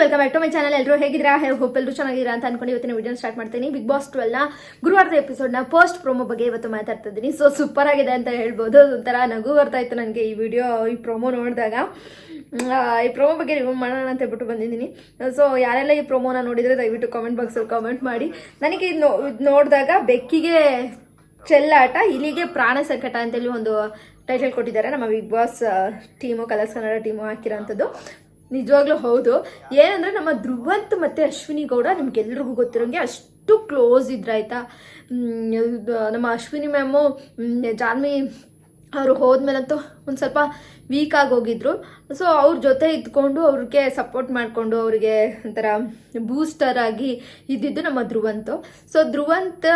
Welcome back to my channel. ಎಲ್ಲರೂ ಹೇಗಿದ್ದೀರಾ? Hope ಎಲ್ಲರೂ ಚೆನ್ನಾಗಿದ್ದೀರಾ ಅಂತ ಅನ್ಕೊಂಡು ಇವತ್ತಿನ ವಿಡಿಯೋ ಸ್ಟಾರ್ಟ್ ಮಾಡ್ತೀನಿ. ಬಿಗ್ ಬಾಸ್ 12ನ ಗುರುವಾರದ ಎಪಿಸೋಡ್ನ ಫಸ್ಟ್ ಪ್ರೋಮೋ ಬಗ್ಗೆ ಇವತ್ತು ಮಾತಾಡ್ತಾ ಇದ್ದೀನಿ. ಸೊ ಸೂಪರ್ ಆಗಿದೆ ಅಂತ ಹೇಳ್ಬೋದು. ಒಂಥರ ನಗು ಬರ್ತಾ ಇತ್ತು ನನಗೆ ಈ ಪ್ರೋಮೋ ನೋಡಿದಾಗ. ಈ ಪ್ರೋಮೋ ಬಗ್ಗೆ ರಿವ್ಯೂ ಮಾಡೋಣ ಅಂತ ಹೇಳ್ಬಿಟ್ಟು ಬಂದಿದ್ದೀನಿ. ಸೊ ಯಾರೆಲ್ಲ ಈ ಪ್ರೋಮೋನ ನೋಡಿದರೆ ದಯವಿಟ್ಟು ಕಾಮೆಂಟ್ ಬಾಕ್ಸಲ್ಲಿ ಕಾಮೆಂಟ್ ಮಾಡಿ. ನನಗೆ ಇದು ನೋಡಿದಾಗ ಬೆಕ್ಕಿಗೆ ಚೆಲ್ಲಾಟ, ಇಲ್ಲಿಗೆ ಪ್ರಾಣ ಸಂಕಟ ಅಂತೇಳಿ ಒಂದು ಟೈಟಲ್ ಕೊಟ್ಟಿದ್ದಾರೆ ನಮ್ಮ Bigg Boss team, Colors Kannada team ಹಾಕಿರೋಂಥದ್ದು. ನಿಜವಾಗ್ಲೂ ಹೌದು. ಏನಂದರೆ ನಮ್ಮ ಧ್ರುವಂತ್ ಮತ್ತು ಅಶ್ವಿನಿ ಗೌಡ ನಿಮ್ಗೆಲ್ರಿಗೂ ಗೊತ್ತಿರೋಂಗೆ ಅಷ್ಟು ಕ್ಲೋಸ್ ಇದ್ರಾಯ್ತಾ. ನಮ್ಮ ಅಶ್ವಿನಿ ಮ್ಯಾಮು ಜಾನ್ವಿ ಅವರು ಹೋದ್ಮೇಲಂತೂ ಒಂದು ಸ್ವಲ್ಪ ವೀಕ್ ಆಗಿ ಹೋಗಿದ್ರು. ಸೊ ಅವ್ರ ಜೊತೆ ಇದ್ಕೊಂಡು ಅವ್ರಿಗೆ ಸಪೋರ್ಟ್ ಮಾಡಿಕೊಂಡು ಅವರಿಗೆ ಒಂಥರ ಬೂಸ್ಟರ್ ಆಗಿ ಇದ್ದಿದ್ದು ನಮ್ಮ ಧ್ರುವಂತು. ಸೊ ಧ್ರುವಂತ್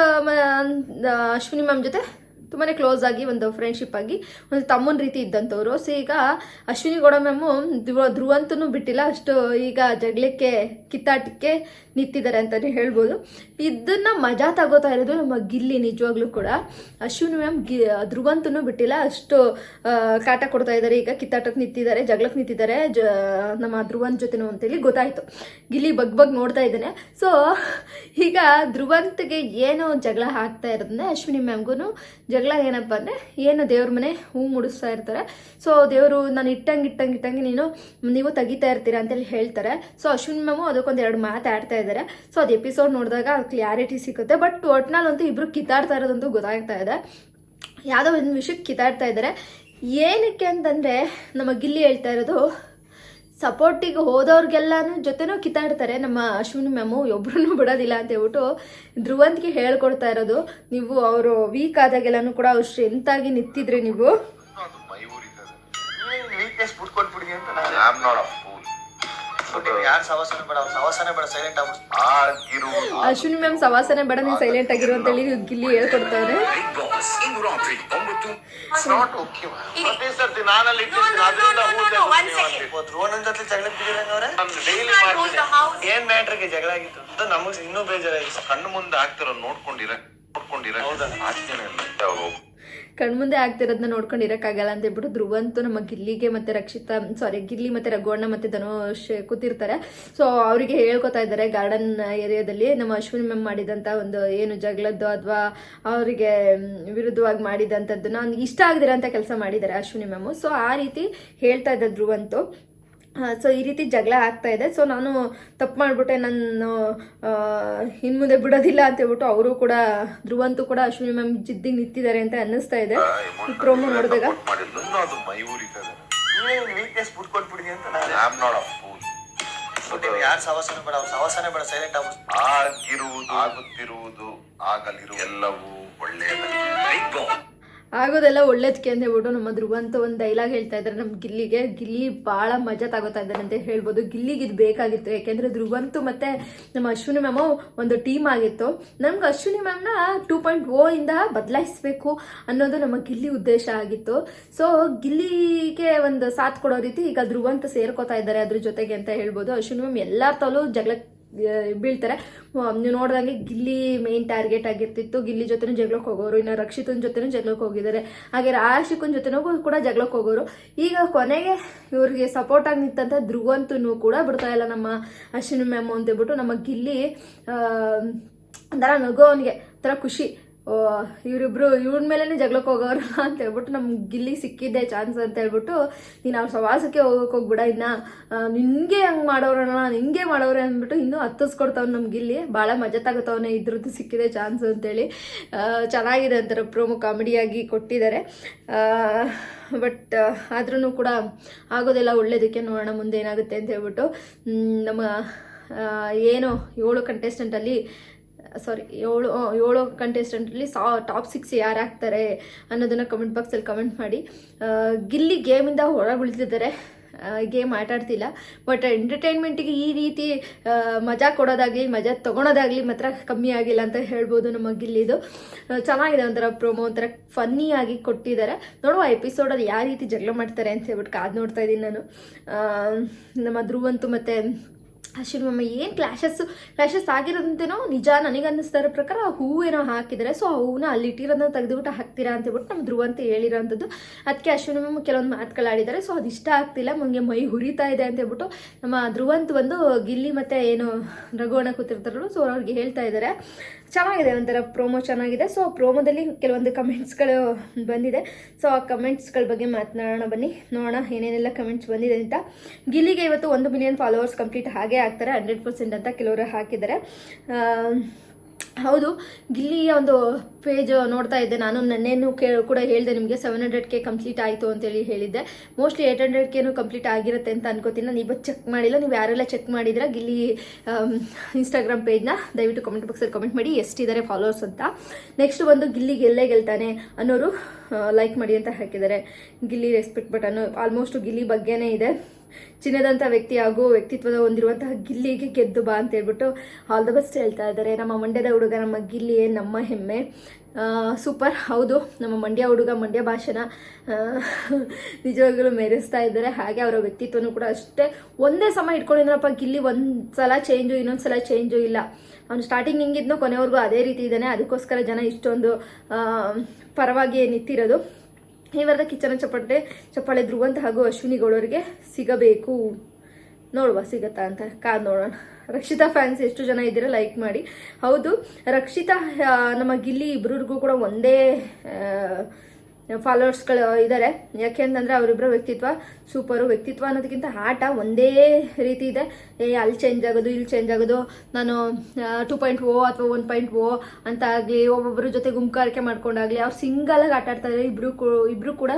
ಅಶ್ವಿನಿ ಮ್ಯಾಮ್ ಜೊತೆ ತುಂಬಾ ಕ್ಲೋಸ್ ಆಗಿ ಒಂದು ಫ್ರೆಂಡ್ಶಿಪ್ ಆಗಿ ಒಂದು ತಮ್ಮನ ರೀತಿ ಇದ್ದಂಥವ್ರು. ಸೊ ಈಗ ಅಶ್ವಿನಿ ಗೌಡ ಮ್ಯಾಮು ಧ್ರುವಂತನೂ ಬಿಟ್ಟಿಲ್ಲ, ಅಷ್ಟು ಈಗ ಜಗಳಕ್ಕೆ ಕಿತ್ತಾಟಕ್ಕೆ ನಿಂತಿದ್ದಾರೆ ಅಂತಲೇ ಹೇಳ್ಬೋದು. ಇದನ್ನ ಮಜಾ ತಗೋತಾ ಇರೋದು ನಮ್ಮ ಗಿಲ್ಲಿ. ನಿಜವಾಗ್ಲೂ ಕೂಡ ಅಶ್ವಿನಿ ಮ್ಯಾಮ್ ಧ್ರುವಂತನೂ ಬಿಟ್ಟಿಲ್ಲ, ಅಷ್ಟು ಕಾಟ ಕೊಡ್ತಾ ಇದ್ದಾರೆ. ಈಗ ಕಿತ್ತಾಟಕ್ಕೆ ನಿಂತಿದ್ದಾರೆ, ಜಗಳಕ್ಕೆ ನಿಂತಿದ್ದಾರೆ ನಮ್ಮ ಧ್ರುವಂತ್ ಜೊತೆನೂ ಅಂತೇಳಿ ಗೊತ್ತಾಯ್ತು. ಗಿಲ್ಲಿ ಬಗ್ ನೋಡ್ತಾ ಇದ್ದಾನೆ. ಸೊ ಈಗ ಧ್ರುವಂತ್ಗೆ ಏನು ಜಗಳ ಆಗ್ತಾ ಇರೋದನ್ನ ಅಶ್ವಿನಿ ಮ್ಯಾಮ್ಗೂ ಜಗಳ ಏನಪ್ಪ ಅಂದರೆ, ಏನು ದೇವ್ರ ಮನೆ ಹೂ ಮುಡಿಸ್ತಾ ಇರ್ತಾರೆ. ಸೊ ದೇವರು ನಾನು ಇಟ್ಟಂಗೆ ನೀವು ತೆಗಿತಾ ಇರ್ತೀರಾ ಅಂತೇಳಿ ಹೇಳ್ತಾರೆ. ಸೊ ಅಶ್ವಿನಿ ಮ್ಯಾಮು ಅದಕ್ಕೊಂದು 2 ಮಾತಾಡ್ತಾ ಇದ್ದಾರೆ. ಸೊ ಅದು ಎಪಿಸೋಡ್ ನೋಡಿದಾಗ ಕ್ಲಾರಿಟಿ ಸಿಗುತ್ತೆ. ಬಟ್ ಒಟ್ನಲ್ಲಂತೂ ಇಬ್ರು ಕಿತ್ತಾಡ್ತಾ ಇರೋದಂತೂ ಗೊತ್ತಾಗ್ತಾ ಇದೆ. ಯಾವುದೋ ಒಂದು ವಿಷಯಕ್ಕೆ ಕಿತ್ತಾಡ್ತಾ ಇದ್ದಾರೆ. ಏನಕ್ಕೆ ಅಂತಂದರೆ ನಮ್ಮ ಗಿಲ್ಲಿ ಹೇಳ್ತಾ ಇರೋದು, ಸಪೋರ್ಟಿಗೆ ಹೋದವ್ರಿಗೆಲ್ಲಾನು ಜೊತೆನೂ ಕಿತ್ತಾಡ್ತಾರೆ ನಮ್ಮ ಅಶ್ವಿನಿ ಮ್ಯಾಮು, ಒಬ್ರು ಬಿಡೋದಿಲ್ಲ ಅಂತ ಹೇಳ್ಬಿಟ್ಟು ಧ್ರುವಂತ್ಗೆ ಹೇಳ್ಕೊಡ್ತಾ ಇರೋದು. ನೀವು ಅವರು ವೀಕ್ ಆದಾಗೆಲ್ಲಾನು ಕೂಡ ಅವ್ರು ಸ್ಟ್ರೆಂತ್ ಆಗಿ ನಿಂತಿದ್ರಿ ನೀವು. ಅಶ್ವಿನಿ ಮ್ಯಾಮ್ ಸವಾಸನೆ ಬೇಡ, ನೀವು ಸೈಲೆಂಟ್ ಆಗಿರು ಅಂತ ಹೇಳಿ ಗಿಲ್ಲಿ ಹೇಳ್ಕೊಡ್ತಾವ್ರೆ. ಏನ್ ಮ್ಯಾಟ್ರಿಗೆ ಜಗಳ ಆಗಿತ್ತು ಅಂತ ನಮಗ್ ಇನ್ನೂ ಬೇಜಾರಾಗಿತ್ತು. ಕಣ್ಣು ಮುಂದೆ ಆಗ್ತಿರೋ ನೋಡ್ಕೊಂಡಿರ ಕಣ್ಮುಂದೆ ಆಗ್ತಿರೋದನ್ನ ನೋಡ್ಕೊಂಡಿರಕ್ಕಾಗಲ್ಲ ಅಂತ ಹೇಳ್ಬಿಟ್ಟು ಧ್ರುವಂತು ನಮ್ಮ ಗಿಲ್ಲಿಗೆ ಮತ್ತೆ ಗಿಲ್ಲಿ ಮತ್ತೆ ರಘುವಣ್ಣ ಮತ್ತೆ ಧನುಷ್ ಕೂತಿರ್ತಾರೆ. ಸೊ ಅವರಿಗೆ ಹೇಳ್ಕೊತಾ ಇದ್ದಾರೆ ಗಾರ್ಡನ್ ಏರಿಯಾದಲ್ಲಿ ನಮ್ಮ ಅಶ್ವಿನಿ ಮ್ಯಾಮ್ ಮಾಡಿದಂಥ ಒಂದು ಏನು ಜಗಳದ್ದು ಅಥವಾ ಅವರಿಗೆ ವಿರುದ್ಧವಾಗಿ ಮಾಡಿದಂಥದ್ದನ್ನ ಇಷ್ಟ ಆಗದಿರೋ ಅಂತ ಕೆಲಸ ಮಾಡಿದ್ದಾರೆ ಅಶ್ವಿನಿ ಮ್ಯಾಮು. ಸೊ ಆ ರೀತಿ ಹೇಳ್ತಾ ಇದ್ದ ಧ್ರುವಂತು. ಸೊ ಈ ರೀತಿ ಜಗಳ ಆಗ್ತಾ ಇದೆ. ಸೊ ನಾನು ತಪ್ಪು ಮಾಡಿಬಿಟ್ಟೆ, ನಾನು ಇನ್ಮುಂದೆ ಬಿಡೋದಿಲ್ಲ ಅಂತ ಹೇಳ್ಬಿಟ್ಟು ಅವರು ಕೂಡ ಧ್ರುವಂತು ಕೂಡ ಅಶ್ವಿನಿ ಮ್ಯಾಮ್ ಜಿದ್ದಿಗೆ ನಿಂತಿದ್ದಾರೆ ಅಂತ ಅನ್ನಿಸ್ತಾ ಇದೆ ಈ ಪ್ರೋಮೋ ನೋಡಿದಾಗ. ಆಗೋದೆಲ್ಲ ಒಳ್ಳೇದಕ್ಕೆ ಅಂತ ಹೇಳ್ಬಿಟ್ಟು ನಮ್ಮ ಧ್ರುವಂತ ಒಂದು ಡೈಲಾಗ್ ಹೇಳ್ತಾ ಇದ್ದಾರೆ ನಮ್ಮ ಗಿಲ್ಲಿಗೆ. ಗಿಲ್ಲಿ ಭಾಳ ಮಜಾ ತಗೋತಾ ಇದ್ದಾರೆ ಅಂತ ಹೇಳ್ಬೋದು. ಗಿಲ್ಲಿಗೆ ಇದು ಬೇಕಾಗಿತ್ತು, ಯಾಕೆಂದರೆ ಧ್ರುವಂತು ಮತ್ತು ನಮ್ಮ ಅಶ್ವಿನಿ ಮ್ಯಾಮು ಒಂದು ಟೀಮ್ ಆಗಿತ್ತು. ನಮ್ಗೆ ಅಶ್ವಿನಿ ಮ್ಯಾಮ್ನ 2.0 ಇಂದ ಬದಲಾಯಿಸಬೇಕು ಅನ್ನೋದು ನಮ್ಮ ಗಿಲ್ಲಿ ಉದ್ದೇಶ ಆಗಿತ್ತು. ಸೊ ಗಿಲ್ಲಿಗೆ ಒಂದು ಸಾಥ್ ಕೊಡೋ ರೀತಿ ಈಗ ಧ್ರುವಂತ ಸೇರ್ಕೋತಾ ಇದ್ದಾರೆ ಅದ್ರ ಜೊತೆಗೆ ಅಂತ ಹೇಳ್ಬೋದು. ಅಶ್ವಿನಿ ಮ್ಯಾಮ್ ಎಲ್ಲರ ತಲೂ ಜಗಳ ಬೀಳ್ತಾರೆ. ನೀವು ನೋಡ್ದಂಗೆ ಗಿಲ್ಲಿ ಮೇನ್ ಟಾರ್ಗೆಟ್ ಆಗಿರ್ತಿತ್ತು. ಗಿಲ್ಲಿ ಜೊತೆನೂ ಜಗಳಕ್ಕೆ ಹೋಗೋರು, ಇನ್ನು ರಕ್ಷಿತನ ಜೊತೆನೂ ಜಗಳಕ್ಕೆ ಹೋಗಿದ್ದಾರೆ. ಹಾಗೆ ರಾಶಿಕನ್ ಜೊತೆನೂ ಕೂಡ ಜಗಳಕ್ಕೆ ಹೋಗೋರು. ಈಗ ಕೊನೆಗೆ ಇವ್ರಿಗೆ ಸಪೋರ್ಟ್ ಆಗಿ ನಿಂತಂತ ಧ್ರುವಂತೂ ಕೂಡ ಬಿಡ್ತಾ ಇಲ್ಲ ನಮ್ಮ ಅಶ್ವಿನಿ ಮ್ಯಾಮು ಅಂತ ಹೇಳ್ಬಿಟ್ಟು ನಮ್ಮ ಗಿಲ್ಲಿ ಒಂಥರ ನಗು, ಅವನಿಗೆ ಒಂಥರ ಖುಷಿ. ಇವರಿಬ್ರು ಇವ್ರ ಮೇಲೇ ಜಗಳಕ್ಕೆ ಹೋಗೋರು ಅಂತ ಹೇಳ್ಬಿಟ್ಟು ನಮ್ಮ ಗಿಲ್ಲಿ ಸಿಕ್ಕಿದ್ದೆ ಚಾನ್ಸ್ ಅಂತ ಹೇಳ್ಬಿಟ್ಟು, ನೀನು ಅವ್ರ ಸವಾಸಕ್ಕೆ ಹೋಗ್ಬಿಡ, ಇನ್ನು ನಿನಗೆ ಹಂಗೆ ಮಾಡೋರೆ ಅಂದ್ಬಿಟ್ಟು ಇನ್ನೂ ಹತ್ತಿಸ್ಕೊಡ್ತಾವ್ ನಮ್ಮ ಗಿಲ್ಲಿ. ಭಾಳ ಮಜಾ ತಗೋತಾವನೆ, ಇದ್ರದ್ದು ಸಿಕ್ಕಿದೆ ಚಾನ್ಸ್ ಅಂತೇಳಿ. ಚೆನ್ನಾಗಿದೆ ಅಂತಾರೆ ಪ್ರೋಮೋ, ಕಾಮಿಡಿಯಾಗಿ ಕೊಟ್ಟಿದ್ದಾರೆ. ಬಟ್ ಆದ್ರೂ ಕೂಡ ಆಗೋದೆಲ್ಲ ಒಳ್ಳೇದಕ್ಕೆ, ನೋಡೋಣ ಮುಂದೆ ಏನಾಗುತ್ತೆ ಅಂತ ಹೇಳ್ಬಿಟ್ಟು. ನಮ್ಮ ಏನು 7 ಕಂಟೆಸ್ಟೆಂಟಲ್ಲಿ ಟಾಪ್ 6 ಯಾರು ಆಗ್ತಾರೆ ಅನ್ನೋದನ್ನು ಕಮೆಂಟ್ ಬಾಕ್ಸಲ್ಲಿ ಕಮೆಂಟ್ ಮಾಡಿ. ಗಿಲ್ಲಿ ಗೇಮಿಂದ ಹೊರಗುಳಿತಿದ್ದಾರೆ, ಗೇಮ್ ಆಟಾಡ್ತಿಲ್ಲ. ಬಟ್ ಎಂಟರ್ಟೈನ್ಮೆಂಟಿಗೆ ಈ ರೀತಿ ಮಜಾ ಕೊಡೋದಾಗಲಿ ಮಜಾ ತೊಗೊಳೋದಾಗಲಿ ಮಾತ್ರ ಕಮ್ಮಿ ಆಗಿಲ್ಲ ಅಂತ ಹೇಳ್ಬೋದು ನಮ್ಮ ಗಿಲ್ಲಿದು. ಚೆನ್ನಾಗಿದೆ, ಒಂಥರ ಪ್ರೋಮೋ ಒಂಥರ ಫನ್ನಿಯಾಗಿ ಕೊಟ್ಟಿದ್ದಾರೆ. ನೋಡುವ ಎಪಿಸೋಡಲ್ಲಿ ಯಾವ ರೀತಿ ಜಗಳ ಮಾಡ್ತಾರೆ ಅಂತ ಹೇಳ್ಬಿಟ್ಟು ಕಾದು ನೋಡ್ತಾ ಇದ್ದೀನಿ ನಾನು. ನಮ್ಮ ಧ್ರುವಂತು ಮತ್ತು ಅಶ್ವಿನಿ ಮ್ಯಾಮ್ ಏನು ಕ್ಲಾಶಸ್ ಆಗಿರೋದಂತೇನೋ ನಿಜ ನನಗೆ ಅನ್ನಿಸ್ತಾ ಇರೋ ಪ್ರಕಾರ ಆ ಹೂವೇನೋ ಹಾಕಿದ್ದಾರೆ. ಸೊ ಆ ಹೂವನ್ನ ಅಲ್ಲಿ ಇಟ್ಟಿರೋದನ್ನ ತೆಗೆದುಬಿಟ್ಟು ಹಾಕ್ತೀರಾ ಅಂತ ಹೇಳ್ಬಿಟ್ಟು ನಮ್ಮ ಧ್ರುವ ಅಂತ ಹೇಳಿರೋಂಥದ್ದು. ಅದಕ್ಕೆ ಅಶ್ವಿನಿ ಮ್ಯಾಮ್ ಕೆಲವೊಂದು ಮಾತುಗಳಾಡಿದ್ದಾರೆ. ಸೊ ಅದು ಇಷ್ಟ ಆಗ್ತಿಲ್ಲ, ನನಗೆ ಮೈ ಹುರಿತಾ ಇದೆ ಅಂತ ಹೇಳ್ಬಿಟ್ಟು ನಮ್ಮ ಧ್ರುವಂತ ಬಂದು ಗಿಲ್ಲಿ ಮತ್ತು ಏನು ರಘುವಣ್ಣ ಕೂತಿರ್ತಾರಲ್ಲ, ಸೊ ಅವ್ರಿಗೆ ಹೇಳ್ತಾ ಇದ್ದಾರೆ. ಚೆನ್ನಾಗಿದೆ, ಒಂಥರ ಪ್ರೋಮೋ ಚೆನ್ನಾಗಿದೆ. ಸೊ ಪ್ರೋಮೋದಲ್ಲಿ ಕೆಲವೊಂದು ಕಮೆಂಟ್ಸ್ಗಳು ಬಂದಿದೆ. ಸೊ ಆ ಕಮೆಂಟ್ಸ್ಗಳ ಬಗ್ಗೆ ಮಾತನಾಡೋಣ ಬನ್ನಿ, ನೋಡೋಣ ಏನೇನೆಲ್ಲ ಕಮೆಂಟ್ಸ್ ಬಂದಿದೆ ಅಂತ. ಗಿಲ್ಲಿಗೆ ಇವತ್ತು 1 ಮಿಲಿಯನ್ ಫಾಲೋವರ್ಸ್ ಕಂಪ್ಲೀಟ್ ಹಾಗೆ ಆಗ್ತಾರೆ 100% ಅಂತ ಕೆಲವರು ಹಾಕಿದ್ದಾರೆ. ಹೌದು, ಗಿಲ್ಲಿಯ ಒಂದು ಪೇಜ್ ನೋಡ್ತಾ ಇದ್ದೆ ನಾನು, ನನ್ನೇನು ಕೂಡ ಹೇಳಿದೆ ನಿಮಗೆ 700K ಕಂಪ್ಲೀಟ್ ಆಯಿತು ಅಂತೇಳಿ ಹೇಳಿದ್ದೆ. ಮೋಸ್ಟ್ಲಿ 800Kನೂ ಕಂಪ್ಲೀಟ್ ಆಗಿರುತ್ತೆ ಅಂತ ಅನ್ಕೋತೀನಿ. ನಾನು ಇವತ್ತು ಚೆಕ್ ಮಾಡಿಲ್ಲ, ನೀವು ಯಾರೆಲ್ಲ ಚೆಕ್ ಮಾಡಿದ್ರೆ ಗಿಲ್ಲಿ ಇನ್ಸ್ಟಾಗ್ರಾಮ್ ಪೇಜ್ನ ದಯವಿಟ್ಟು ಕಮೆಂಟ್ ಬಾಕ್ಸಲ್ಲಿ ಕಮೆಂಟ್ ಮಾಡಿ ಎಷ್ಟಿದ್ದಾರೆ ಫಾಲೋವರ್ಸ್ ಅಂತ. ನೆಕ್ಸ್ಟ್ ಬಂದು ಗಿಲ್ಲಿ ಗೆಲ್ತಾನೆ ಅನ್ನೋರು ಲೈಕ್ ಮಾಡಿ ಅಂತ ಹಾಕಿದ್ದಾರೆ. Gilli respect button almost Gilli ಬಗ್ಗೆನೇ ಇದೆ. ಚಿನ್ನದಂಥ ವ್ಯಕ್ತಿ ಹಾಗೂ ವ್ಯಕ್ತಿತ್ವದ ಹೊಂದಿರುವಂತಹ ಗಿಲ್ಲಿಗೆ ಗೆದ್ದು ಬಾ ಅಂತ ಹೇಳ್ಬಿಟ್ಟು ಆಲ್ ದ ಬೆಸ್ಟ್ ಹೇಳ್ತಾ ಇದ್ದಾರೆ. ನಮ್ಮ ಮಂಡ್ಯದ ಹುಡುಗ ನಮ್ಮ ಗಿಲ್ಲಿಯೇ ನಮ್ಮ ಹೆಮ್ಮೆ. ಸೂಪರ್. ಹೌದು, ನಮ್ಮ ಮಂಡ್ಯ ಹುಡುಗ ಮಂಡ್ಯ ಭಾಷೆನ ನಿಜವಾಗ್ಲೂ ಮೆರೆಸ್ತಾ ಇದ್ದಾರೆ. ಹಾಗೆ ಅವರ ವ್ಯಕ್ತಿತ್ವನೂ ಕೂಡ ಅಷ್ಟೇ ಒಂದೇ ಸಮ ಇಟ್ಕೊಂಡಿದ್ರಪ್ಪ ಗಿಲ್ಲಿ. ಒಂದು ಸಲ ಚೇಂಜು, ಇನ್ನೊಂದು ಸಲ ಚೇಂಜು ಇಲ್ಲ. ಅವನು ಸ್ಟಾರ್ಟಿಂಗ್ ಹಿಂಗಿದ್ನೋ ಕೊನೆವರೆಗೂ ಅದೇ ರೀತಿ ಇದ್ದಾನೆ. ಅದಕ್ಕೋಸ್ಕರ ಜನ ಇಷ್ಟೊಂದು ಪರವಾಗಿ ನಿಂತಿರೋದು. ಈ ವಾರದ ಕಿಚ್ಚನ ಚಪ್ಪಾಳೆ ಧ್ರುವಂತ ಹಾಗೂ ಅಶ್ವಿನಿ ಗೌಡರಿಗೆ ಸಿಗಬೇಕು. ನೋಡುವ ಸಿಗತ್ತಾ ಅಂತ ಕಾದು ನೋಡೋಣ. ರಕ್ಷಿತಾ ಫ್ಯಾನ್ಸ್ ಎಷ್ಟು ಜನ ಇದ್ದೀರಾ ಲೈಕ್ ಮಾಡಿ. ಹೌದು, ರಕ್ಷಿತಾ ನಮ್ಮ ಗಿಲ್ಲಿ ಇಬ್ಬರಿಗೂ ಕೂಡ ಒಂದೇ ಫಾಲೋವರ್ಸ್ಗಳು ಇದ್ದಾರೆ. ಯಾಕೆಂತಂದರೆ ಅವರಿಬ್ಬರ ವ್ಯಕ್ತಿತ್ವ ಸೂಪರು. ವ್ಯಕ್ತಿತ್ವ ಅನ್ನೋದಕ್ಕಿಂತ ಆಟ ಒಂದೇ ರೀತಿ ಇದೆ. ಅಲ್ಲಿ ಚೇಂಜ್ ಆಗೋದು, ಇಲ್ಲಿ ಚೇಂಜ್ ಆಗೋದು, ನಾನು 2.0 ಅಥವಾ 1.0 ಅಂತ ಆಗಲಿ, ಒಬ್ಬೊಬ್ಬರ ಜೊತೆ ಗುಂಪಾರಿಕೆ ಮಾಡ್ಕೊಂಡಾಗಲಿ, ಅವ್ರು ಸಿಂಗಲಾಗಿ ಆಟ ಆಡ್ತಾ ಇದ್ದಾರೆ. ಇಬ್ಬರು ಕೂಡ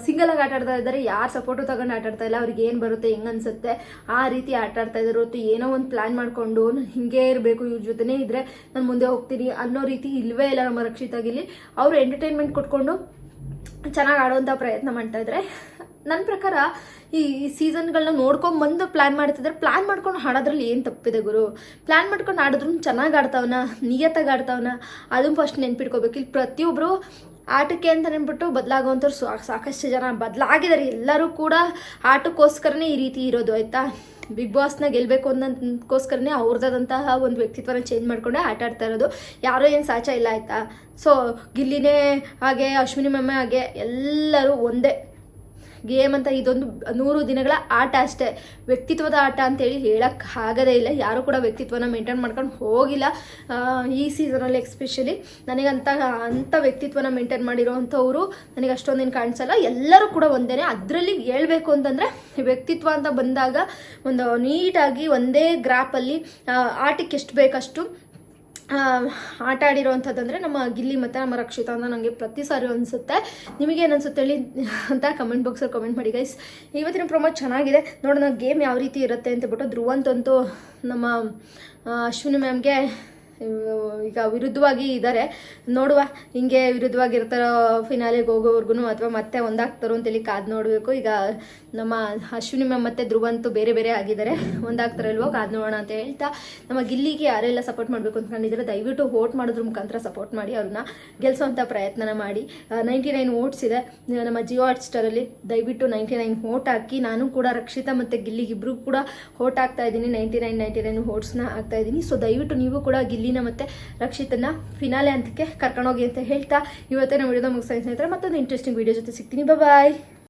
ಸಿಂಗಲಾಗಿ ಆಟ ಆಡ್ತಾ ಇದ್ದಾರೆ. ಯಾರು ಸಪೋರ್ಟು ತಗೊಂಡು ಆಟ ಆಡ್ತಾ ಇಲ್ಲ. ಅವ್ರಿಗೆ ಏನು ಬರುತ್ತೆ, ಹೆಂಗೆ ಅನ್ಸುತ್ತೆ ಆ ರೀತಿ ಆಟ ಆಡ್ತಾ ಇದ್ದಾರೆ ಹೊತ್ತು ಏನೋ ಒಂದು ಪ್ಲ್ಯಾನ್ ಮಾಡಿಕೊಂಡು ಹಿಂಗೆ ಇರಬೇಕು, ಇವ್ರ ಜೊತೆನೇ ಇದ್ದರೆ ನಾನು ಮುಂದೆ ಹೋಗ್ತೀನಿ ಅನ್ನೋ ರೀತಿ ಇಲ್ಲವೇ ಇಲ್ಲ ನಮ್ಮ ರಕ್ಷಿತಾಗಿಲ್ಲಿ. ಅವರು ಎಂಟರ್ಟೈನ್ಮೆಂಟ್ ಕೊಟ್ಕೊಂಡು ಚೆನ್ನಾಗಿ ಆಡೋವಂಥ ಪ್ರಯತ್ನ ಮಾಡ್ತಾ ಇದ್ದಾರೆ. ನನ್ನ ಪ್ರಕಾರ ಈ ಸೀಸನ್ಗಳನ್ನ ನೋಡ್ಕೊಂಬಂದು ಪ್ಲ್ಯಾನ್ ಮಾಡ್ತಿದ್ರೆ, ಪ್ಲ್ಯಾನ್ ಮಾಡ್ಕೊಂಡು ಆಡೋದ್ರಲ್ಲಿ ಏನು ತಪ್ಪಿದೆ ಗುರು? ಪ್ಲ್ಯಾನ್ ಮಾಡ್ಕೊಂಡು ಆಡಿದ್ರು ಚೆನ್ನಾಗಿ ಆಡ್ತಾವನ, ನಿಯತ್ತಾಗಿ ಆಡ್ತಾವನ, ಅದನ್ನು ಫಸ್ಟ್ ನೆನ್ಪಿಟ್ಕೋಬೇಕು. ಇಲ್ಲಿ ಪ್ರತಿಯೊಬ್ಬರು ಆಟಕ್ಕೆ ಅಂತ ನೆನ್ಬಿಟ್ಟು ಬದಲಾಗುವಂಥವ್ರು ಸಾಕಷ್ಟು ಜನ ಬದಲಾಗಿದ್ದಾರೆ. ಎಲ್ಲರೂ ಕೂಡ ಆಟಕ್ಕೋಸ್ಕರನೇ ಈ ರೀತಿ ಇರೋದು, ಆಯಿತಾ? ಬಿಗ್ ಬಾಸ್ನ ಗೆಲ್ಲಬೇಕು ಅನ್ನೋದಕ್ಕೋಸ್ಕರನೇ ಅವ್ರದ್ದಾದಂತಹ ಒಂದು ವ್ಯಕ್ತಿತ್ವನ ಚೇಂಜ್ ಮಾಡ್ಕೊಂಡೆ ಆಟ ಆಡ್ತಾ ಇರೋದು. ಯಾರೋ ಏನು ಸಾಚ ಇಲ್ಲ, ಆಯಿತಾ? ಸೊ ಗಿಲ್ಲಿನೇ ಹಾಗೆ, ಅಶ್ವಿನಿ ಮ್ಯಾಮೆ ಹಾಗೆ, ಎಲ್ಲರೂ ಒಂದೇ ಗೇಮ್ ಅಂತ. ಇದೊಂದು 100 ದಿನಗಳ ಆಟ ಅಷ್ಟೇ, ವ್ಯಕ್ತಿತ್ವದ ಆಟ ಅಂತೇಳಿ ಹೇಳಕ್ಕೆ ಆಗೋದೇ ಇಲ್ಲ. ಯಾರು ಕೂಡ ವ್ಯಕ್ತಿತ್ವನ ಮೇಂಟೈನ್ ಮಾಡ್ಕೊಂಡು ಹೋಗಿಲ್ಲ ಈ ಸೀಸನಲ್ಲಿ. ಎಕ್ಸ್ಪೆಷಲಿ ನನಗಂತ ವ್ಯಕ್ತಿತ್ವನ ಮೇಂಟೈನ್ ಮಾಡಿರೋವಂಥವ್ರು ನನಗೆ ಅಷ್ಟೊಂದೇನು ಕಾಣಿಸಲ್ಲ. ಎಲ್ಲರೂ ಕೂಡ ಒಂದೇ. ಅದರಲ್ಲಿ ಹೇಳ್ಬೇಕು ಅಂತಂದರೆ ವ್ಯಕ್ತಿತ್ವ ಅಂತ ಬಂದಾಗ ಒಂದು ನೀಟಾಗಿ ಒಂದೇ ಗ್ರಾಪಲ್ಲಿ ಆಟಕ್ಕೆ ಎಷ್ಟು ಬೇಕಷ್ಟು ಆಟ ಆಡಿರೋವಂಥದ್ದಂದರೆ ನಮ್ಮ ಗಿಲ್ಲಿ ಮತ್ತು ನಮ್ಮ ರಕ್ಷಿತಾ ಅಂತ ನನಗೆ ಪ್ರತಿ ಸಾರಿ ಅನಿಸುತ್ತೆ. ನಿಮಗೇನು ಅನಿಸುತ್ತೆ ಹೇಳಿ ಅಂತ ಕಮೆಂಟ್ ಬಾಕ್ಸಲ್ಲಿ ಕಮೆಂಟ್ ಮಾಡಿ ಗೈಸ್. ಇವತ್ತಿನ ಪ್ರೊಮೋ ಚೆನ್ನಾಗಿದೆ, ನೋಡೋಣ ಗೇಮ್ ಯಾವ ರೀತಿ ಇರುತ್ತೆ ಅಂತ ಬಿಟ್ಟು. ಧ್ರುವಂತಂತೂ ನಮ್ಮ ಅಶ್ವಿನಿ ಮ್ಯಾಮ್ಗೆ ಈಗ ವಿರುದ್ಧವಾಗಿ ಇದ್ದಾರೆ. ನೋಡುವ ಹಿಂಗೆ ವಿರುದ್ಧವಾಗಿರ್ತಾರೋ ಫಿನಾಲೆಗೆ ಹೋಗೋವರೆಗೂ, ಅಥವಾ ಮತ್ತೆ ಒಂದಾಗ್ತಾರೋ ಅಂತೇಳಿ ಕಾದು ನೋಡಬೇಕು. ಈಗ ನಮ್ಮ ಅಶ್ವಿನಿ ಮ್ಯಾಮ್ ಮತ್ತು ಧ್ರುವಂತೂ ಬೇರೆ ಬೇರೆ ಆಗಿದ್ದಾರೆ, ಒಂದಾಗ್ತಾರಲ್ವೋ ಕಾದು ನೋಡೋಣ ಅಂತ ಹೇಳ್ತಾ, ನಮ್ಮ ಗಿಲ್ಲಿಗೆ ಯಾರೆಲ್ಲ ಸಪೋರ್ಟ್ ಮಾಡಬೇಕು ಅಂದ್ಕೊಂಡಿದ್ದಾರೆ ದಯವಿಟ್ಟು ವೋಟ್ ಮಾಡೋದ್ರ ಮುಖಾಂತರ ಸಪೋರ್ಟ್ ಮಾಡಿ, ಅವ್ರನ್ನ ಗೆಲ್ಲಿಸೋವಂಥ ಪ್ರಯತ್ನನ ಮಾಡಿ. 99 ವೋಟ್ಸ್ ಇದೆ ನಮ್ಮ ಜಿಯೋ ಹಾಟ್ಸ್ಟಾರಲ್ಲಿ. ದಯವಿಟ್ಟು 99 ವೋಟ್ ಹಾಕಿ. ನಾನು ಕೂಡ ರಕ್ಷಿತಾ ಮತ್ತು ಗಿಲ್ಲಿಗಿಬ್ರು ಕೂಡ ವೋಟ್ ಹಾಕ್ತಾ ಇದ್ದೀನಿ. 99 ವೋಟ್ಸ್ನ ಹಾಕ್ತಾ ಇದ್ದೀನಿ. ಸೊ ದಯವಿಟ್ಟು ನೀವು ಕೂಡ ಗಿಲ್ಲಿನ ಮತ್ತು ರಕ್ಷಿತನ ಫಿನಾಲೆ ಹಂತಕ್ಕೆ ಕರ್ಕೊಂಡೋಗಿ ಅಂತ ಹೇಳ್ತಾ ಇವತ್ತಿನ ವಿಡಿಯೋದ ಮುಗಿಸ್ತಾ ಸ್ನೇಹಿತರೆ. ಮತ್ತೊಂದು ಇಂಟ್ರೆಸ್ಟಿಂಗ್ ವಿಡಿಯೋ ಜೊತೆ ಸಿಗ್ತೀನಿ. ಬಾಯ್.